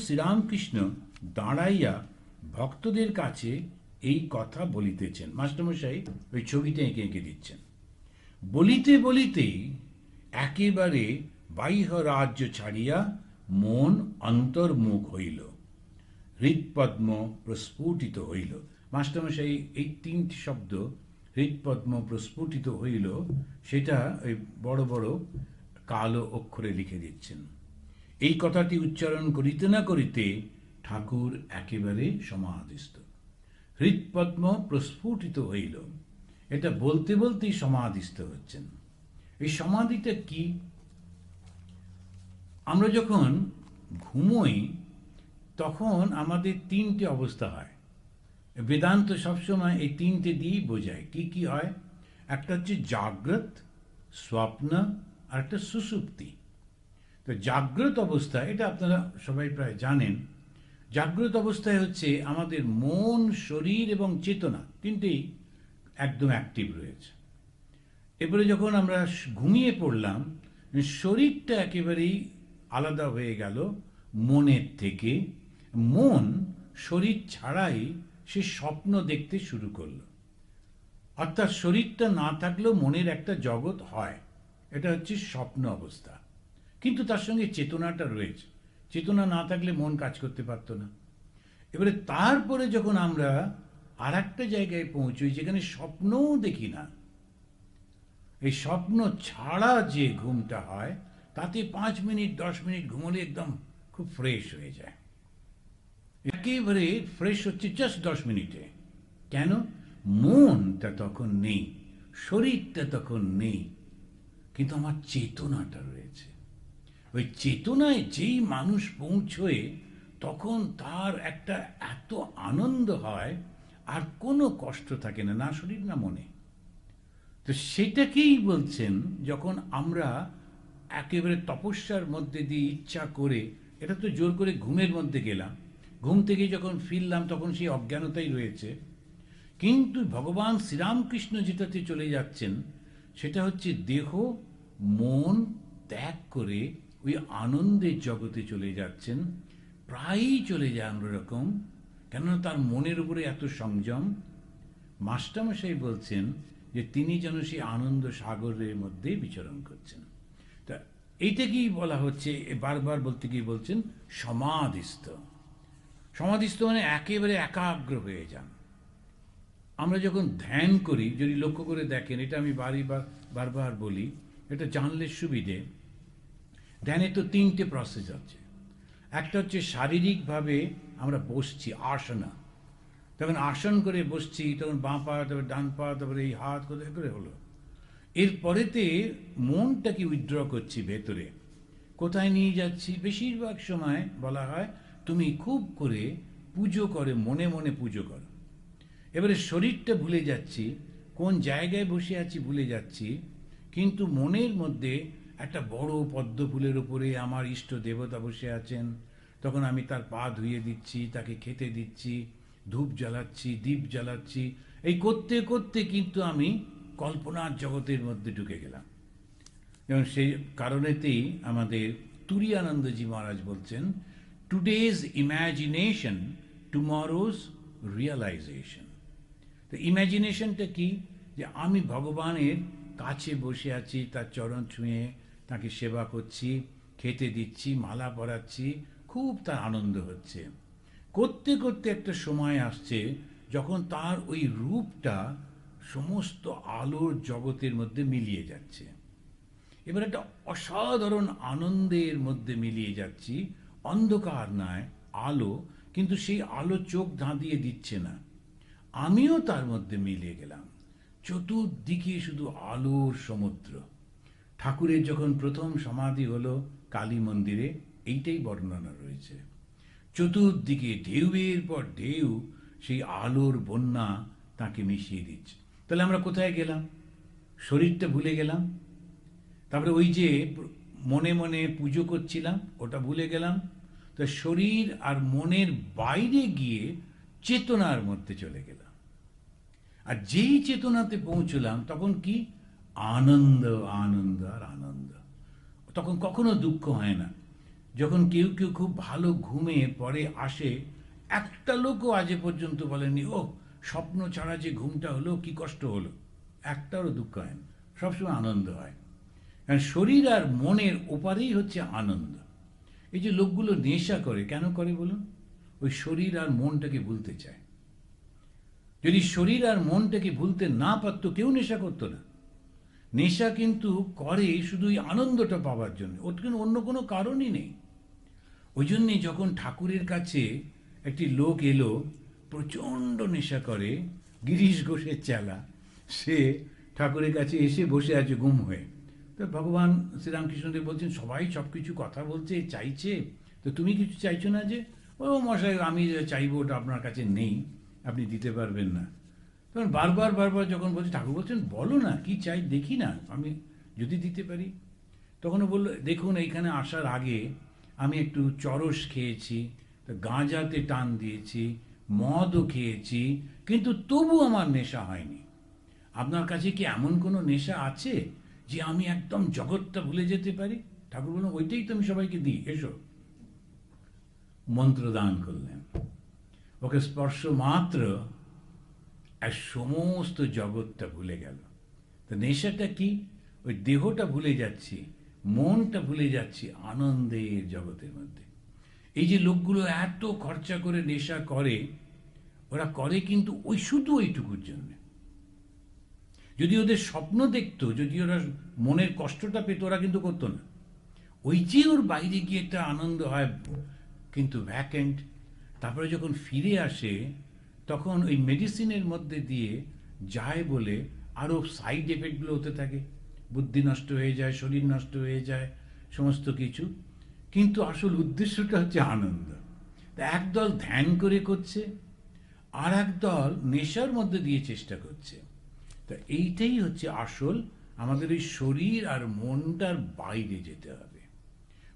শ্রীরামকৃষ্ণ দাঁড়াইয়া ভক্তদের কাছে এই কথা বলিতেছেন। মাস্টারমশাই ওই ছবিটা এঁকে এঁকে দিচ্ছেন। বলিতে বলিতেই একেবারে বাহ্য রাজ্য ছাড়িয়া মন অন্তর্মুখ হইল, হৃৎপদ্ম প্রস্ফুটিত হইল। মাস্টারমশাই এই তিনটি শব্দ হৃৎপদ্ম প্রস্ফুটিত হইল সেটা ওই বড় বড় কালো অক্ষরে লিখে দিচ্ছেন। এই কথাটি উচ্চারণ করিতে না করিতে ঠাকুর একেবারে সমাধিস্থ। হৃৎপদ্ম প্রস্ফুটিত হইল, এটা বলতে বলতেই সমাধিস্থ হচ্ছেন। এই সমাধিটা কি? আমরা যখন ঘুমোই তখন আমাদের তিনটে অবস্থা হয়। বেদান্ত সবসময় এই তিনটে দিয়েই বোঝায়। কি কি হয়? একটা হচ্ছে জাগ্রত, স্বপ্ন, আর একটা সুষুপ্তি। তো জাগ্রত অবস্থা, এটা আপনারা সবাই প্রায় জানেন। জাগ্রত অবস্থায় হচ্ছে আমাদের মন, শরীর এবং চেতনা তিনটেই একদম অ্যাক্টিভ রয়েছে। এরপরে যখন আমরা ঘুমিয়ে পড়লাম, শরীরটা একেবারেই আলাদা হয়ে গেল মনের থেকে। মন শরীর ছাড়াই সে স্বপ্ন দেখতে শুরু করলো। অর্থাৎ শরীরটা না থাকলেও মনের একটা জগৎ হয়, এটা হচ্ছে স্বপ্ন অবস্থা। কিন্তু তার সঙ্গে চেতনাটা রয়েছে। চেতনা না থাকলে মন কাজ করতে পারতো না। এবারে তারপরে যখন আমরা আর একটা জায়গায় পৌঁছই যেখানে স্বপ্নও দেখি না, এই স্বপ্ন ছাড়া যে ঘুমটা হয় তাতে 5 মিনিট 10 মিনিট ঘুমলে একদম খুব ফ্রেশ হয়ে যায়। একেবারে ফ্রেশ হচ্ছে জাস্ট 10 মিনিটে। কেন? মনটা তখন নেই, শরীরটা তখন নেই, কিন্তু আমার চেতনাটা রয়েছে। ওই চেতনায় যেই মানুষ পৌঁছয় তখন তার একটা এত আনন্দ হয়, আর কোনো কষ্ট থাকে না, না শরীর না মনে। তো সেটাকেই বলছেন, যখন আমরা একেবারে তপস্যার মধ্যে দিয়ে ইচ্ছা করে, এটা তো জোর করে ঘুমের মধ্যে গেলাম, ঘুম থেকে যখন ফিরলাম তখন সেই অজ্ঞানতাই রয়েছে। কিন্তু ভগবান শ্রীরামকৃষ্ণ যেটাতে চলে যাচ্ছেন সেটা হচ্ছে দেহ মন ত্যাগ করে ওই আনন্দের জগতে চলে যাচ্ছেন। প্রায়ই চলে যায় অন্যরকম, কেননা তার মনের উপরে এত সংযম। মাস্টারমশাই বলছেন যে তিনি যেন সেই আনন্দ সাগরের মধ্যে বিচরণ করছেন। তা এইটাকেই বলা হচ্ছে, বারবার বলতে গিয়ে বলছেন সমাধিস্থ। সমাধিস্থ মানে একেবারে একাগ্র হয়ে যান। আমরা যখন ধ্যান করি, যদি লক্ষ্য করে দেখেন, এটা আমি বারবার বলি, এটা জানলে সুবিধে। ধ্যানে তো 3টে প্রসেস আছে। একটা হচ্ছে শারীরিকভাবে আমরা বসছি, আসনা। তখন আসন করে বসছি, তখন বাঁ পা, তারপরে ডান পা, তারপরে এই হাত করে হলো। এরপরেতে মনটাকে উইথড্র করছি ভেতরে। কোথায় নিয়ে যাচ্ছি? বেশিরভাগ সময় বলা হয় তুমি খুব করে পুজো করে, মনে মনে পুজো করো। এবারে শরীরটা ভুলে যাচ্ছি, কোন জায়গায় বসে আছি ভুলে যাচ্ছি, কিন্তু মনের মধ্যে একটা বড় পদ্ম ফুলের উপরে আমার ইষ্ট দেবতা বসে আছেন। তখন আমি তার পা ধুয়ে দিচ্ছি, তাকে খেতে দিচ্ছি, ধূপ জ্বালাচ্ছি, দীপ জ্বালাচ্ছি। এই করতে করতে কিন্তু আমি কল্পনার জগতের মধ্যে ঢুকে গেলাম। এবং সেই কারণেতেই আমাদের তুরীয়ানন্দজি মহারাজ বলছেন, টুডেজ ইম্যাজিনেশন, টুমরোজ রিয়েলাইজেশন। তো ইম্যাজিনেশনটা কি? যে আমি ভগবানের কাছে বসে আছি, তার চরণ ছুঁয়ে তাকে সেবা করছি, খেতে দিচ্ছি, মালা পরাচ্ছি, খুব তার আনন্দ হচ্ছে। করতে করতে একটা সময় আসছে যখন তার ওই রূপটা সমস্ত আলোর জগতের মধ্যে মিলিয়ে যাচ্ছে। এবার একটা অসাধারণ আনন্দের মধ্যে মিলিয়ে যাচ্ছি। অন্ধকার নয়, আলো, কিন্তু সেই আলো চোখ ধাঁধিয়ে দিচ্ছে না। আমিও তার মধ্যে মিলিয়ে গেলাম। চতুর্দিকে শুধু আলোর সমুদ্র। ঠাকুরের যখন প্রথম সমাধি হলো কালী মন্দিরে, এইটাই বর্ণনা রয়েছে। চতুর্দিকে ঢেউয়ের পর ঢেউ সেই আলোর বন্যা তাকে মিশিয়ে দিচ্ছে। তাহলে আমরা কোথায় গেলাম? শরীরটা ভুলে গেলাম। তারপরে ওই যে মনে মনে পুজো করছিলাম, ওটা ভুলে গেলাম। তো শরীর আর মনের বাইরে গিয়ে চেতনার মধ্যে চলে গেলাম। আর যেই চেতনাতে পৌঁছলাম তখন কি আনন্দ, আনন্দ আর আনন্দ। তখন কখনো দুঃখ হয় না। যখন কেউ কেউ খুব ভালো ঘুমে পরে আসে, একটা লোকও আজ পর্যন্ত বলেনি, ও স্বপ্ন ছাড়া যে ঘুমটা হলো কি কষ্ট হলো। একটারও দুঃখ হয় না, সবসময় আনন্দ হয়। কারণ শরীর আর মনের ওপারেই হচ্ছে আনন্দ। এই যে লোকগুলো নেশা করে, কেন করে বলুন? ওই শরীর আর মনটাকে ভুলতে চায়। যদি শরীর আর মনটাকে ভুলতে না পারতো, কেউ নেশা করতো না। নেশা কিন্তু করে শুধু ওই আনন্দটা পাওয়ার জন্য, ওর কিন্তু অন্য কোনো কারণই নেই। ওই জন্যে যখন ঠাকুরের কাছে একটি লোক এলো, প্রচণ্ড নেশা করে, গিরিশ ঘোষের চেলা, সে ঠাকুরের কাছে এসে বসে আছে গুম হয়ে। তো ভগবান শ্রীরামকৃষ্ণদেব বলছেন, সবাই সব কিছু কথা বলছে, চাইছে, তো তুমি কিছু চাইছো না যে? ও মশাই, আমি চাইবো ওটা আপনার কাছে নেই, আপনি দিতে পারবেন না। তখন বারবার বারবার যখন বলছে, ঠাকুর বলছেন বলো না কি চাই, দেখি না আমি যদি দিতে পারি। তখনও বললো, দেখুন এইখানে আসার আগে আমি একটু চরস খেয়েছি, তো গাঁজাতে টান দিয়েছি, মদও খেয়েছি, কিন্তু তবু আমার নেশা হয়নি। আপনার কাছে কি এমন কোনো নেশা আছে যে আমি একদম জগৎটা ভুলে যেতে পারি? ঠাকুর বললেন, ওইটাই তো আমি সবাইকে দিই, এসো। মন্ত্র দান করলেন, ওকে স্পর্শ মাত্র আর সমস্ত জগৎটা ভুলে গেল। তো নেশাটা কি? ওই দেহটা ভুলে যাচ্ছি, মনটা ভুলে যাচ্ছি আনন্দের জগতের মধ্যে। এই যে লোকগুলো এত খরচা করে নেশা করে, ওরা করে কিন্তু ওই শুধু ওইটুকুর জন্য। যদি ওদের স্বপ্ন দেখতো, যদি ওরা মনের কষ্টটা পেত, ওরা কিন্তু করতো না। ওই যে ওর বাইরে গিয়ে একটা আনন্দ হয়, কিন্তু ভ্যাকেন্ট। তারপরে যখন ফিরে আসে, তখন ওই মেডিসিনের মধ্যে দিয়ে যায় বলে আরও সাইড এফেক্টগুলো হতে থাকে, বুদ্ধি নষ্ট হয়ে যায়, শরীর নষ্ট হয়ে যায়, সমস্ত কিছু। কিন্তু আসল উদ্দেশ্যটা হচ্ছে আনন্দ। তা একদল ধ্যান করে করছে, আর একদল নেশার মধ্যে দিয়ে চেষ্টা করছে। তা এইটাই হচ্ছে আসল, আমাদের ওই শরীর আর মনটার বাইরে যেতে হবে।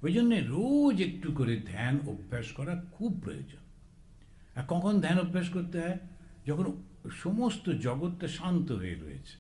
ওই জন্যে রোজ একটু করে ধ্যান অভ্যাস করা খুব প্রয়োজন। আর কখন ধ্যান অভ্যাস করতে হয়? যখন সমস্ত জগৎটা শান্ত হয়ে রয়েছে,